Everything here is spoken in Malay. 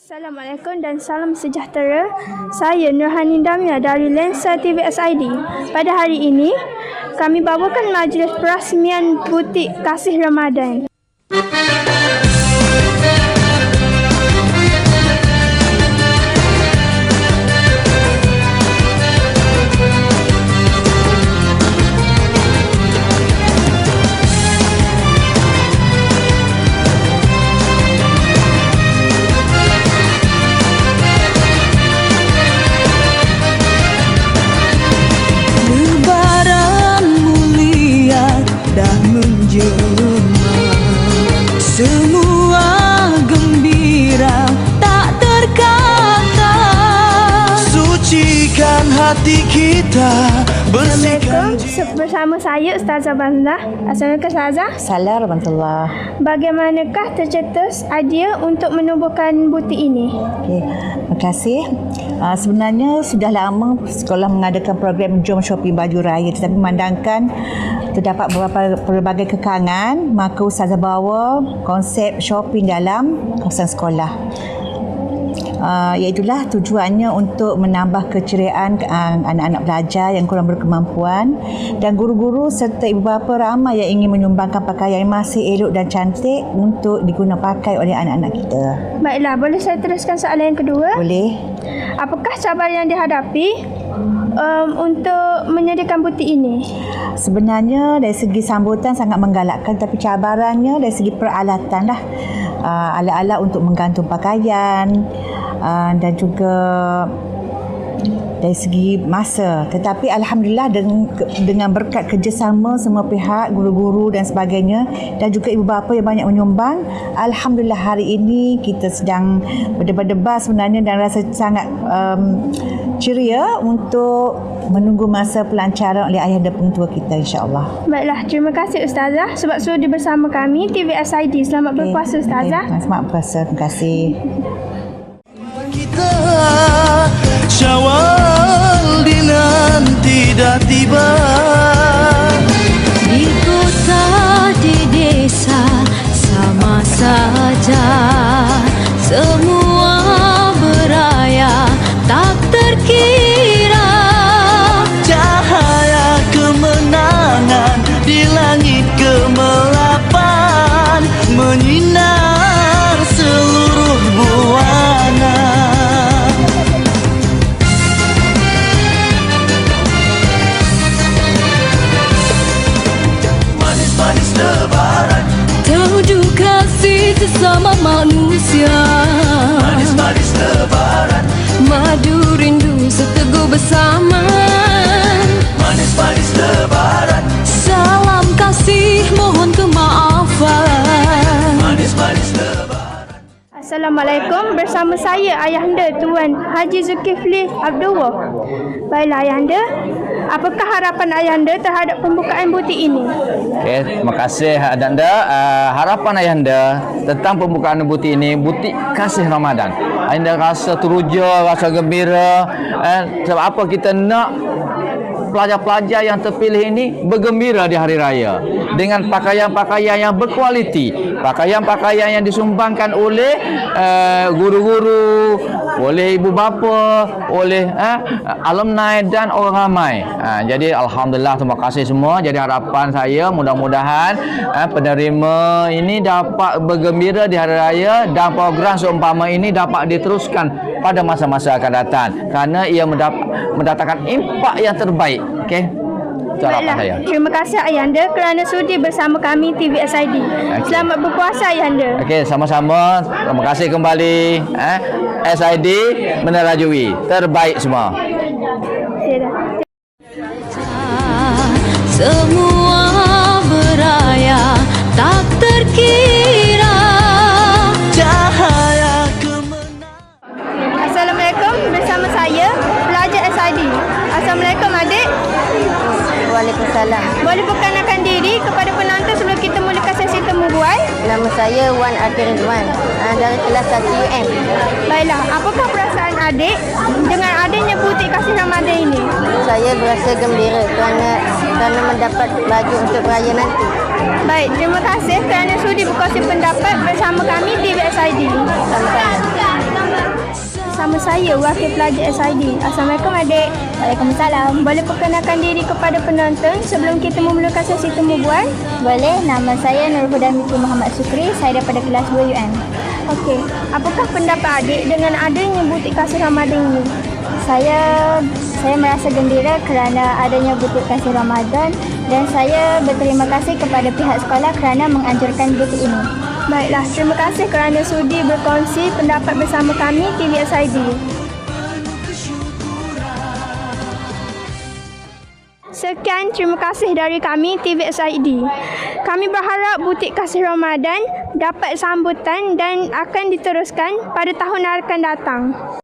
Assalamualaikum dan salam sejahtera. Saya Nurhani Damia dari Lensa TVSID. Pada hari ini, kami bawakan majlis perasmian butik Kasih Ramadan. Semua gembira tak terkata, sucikan hati kita, bersihkan. Assalamualaikum, bersama saya Ustazah Banzah. Assalamualaikum Ustazah. Assalamualaikum warahmatullahi. Bagaimanakah tercetus idea untuk menubuhkan butik ini? Okay, terima kasih. Sebenarnya sudah lama sekolah mengadakan program Jom Shopping Baju Raya, tetapi memandangkan terdapat berbagai kekangan, maka Ustazah bawa konsep shopping dalam kawasan sekolah. Iaitulah tujuannya untuk menambah keceriaan anak-anak pelajar yang kurang berkemampuan, dan guru-guru serta ibu bapa ramai yang ingin menyumbangkan pakaian yang masih elok dan cantik untuk diguna pakai oleh anak-anak kita. Baiklah, boleh saya teruskan soalan yang kedua? Boleh. Apakah cabaran yang dihadapi untuk menyediakan butik ini? Sebenarnya dari segi sambutan sangat menggalakkan, tapi cabarannya dari segi peralatan lah. Alat-alat untuk menggantung pakaian dan juga dari segi masa. Tetapi Alhamdulillah dengan berkat kerjasama semua pihak, guru-guru dan sebagainya, dan juga ibu bapa yang banyak menyumbang, Alhamdulillah hari ini kita sedang berdebar-debar sebenarnya dan rasa sangat ceria untuk menunggu masa pelancaran oleh ayahanda pengetua kita, insya-Allah. Baiklah, terima kasih Ustazah sebab sudi bersama kami TVSID. Selamat berpuasa Ustazah. Selamat berpuasa, terima kasih. Kita Syawal dinanti dah tiba. Di kota, di desa, sama saja. Semua beraya, tak terkira. Cahaya kemenangan di langit kemelapan, menyinar seluruh buana. Manis-manis lebaran, Taudu kasih sesama manusia. manis-manis lebaran, Madu rindu seteguh bersama. manis-manis lebaran, Salam kasih mohon kemaafan. manis-manis lebaran. Assalamualaikum, bersama saya Ayahanda Tuan Haji Zulkifli Abdullah. Baiklah Ayahanda, apakah harapan Ayahanda terhadap pembukaan butik ini? Okay, terima kasih Adanda. Harapan Ayahanda tentang pembukaan butik ini, butik Kasih Ramadan. Ayahanda rasa teruja, rasa gembira. Sebab apa kita nak pelajar-pelajar yang terpilih ini bergembira di hari raya dengan pakaian-pakaian yang berkualiti, pakaian-pakaian yang disumbangkan oleh guru-guru, oleh ibu bapa, oleh alumni dan orang ramai. Jadi Alhamdulillah, terima kasih semua. Jadi harapan saya mudah-mudahan penerima ini dapat bergembira di hari raya dan program seumpama ini dapat diteruskan pada masa-masa akan datang kerana ia mendatangkan impak yang terbaik. Okey. Itu harapan saya. Terima kasih Ayahanda kerana sudi bersama kami TVSID. Okey. Selamat berpuasa Ayahanda. Okey, sama-sama. Terima kasih kembali. SID menerajui. Terbaik semua. Semua beraya, tak terkira. Cahaya kemenangan. Assalamualaikum, bersama saya pelajar SID. Assalamualaikum adik. Waalaikumsalam. Boleh perkenalkan diri kepada penonton sebelum kita mulakan sesi temu bual? Nama saya Wan Akhir Ridwan dari kelas 1 UM. Baiklah, apakah perasaan adik dengan adanya butik Kasih Ramadan ini? Saya berasa gembira kerana mendapat baju untuk beraya nanti. Baik, terima kasih kerana sudi berkongsi pendapat bersama kami di TVSID. Sama-sama. bersama saya, Wakil Pelajar SID. Assalamualaikum adik. Waalaikumsalam. Boleh perkenalkan diri kepada penonton sebelum kita memulakan sesi temu bual? Boleh, nama saya Nurhuda Miki Muhammad Sukri. Saya daripada kelas 2 UN. Okey, apakah pendapat adik dengan adanya butik kasih Ramadan ini? Saya merasa gembira kerana adanya butik kasih Ramadan dan saya berterima kasih kepada pihak sekolah kerana menganjurkan butik ini. Baiklah, terima kasih kerana sudi berkongsi pendapat bersama kami TVSID. Sekian, terima kasih dari kami TVSID. Kami berharap butik kasih Ramadan dapat sambutan dan akan diteruskan pada tahun akan datang.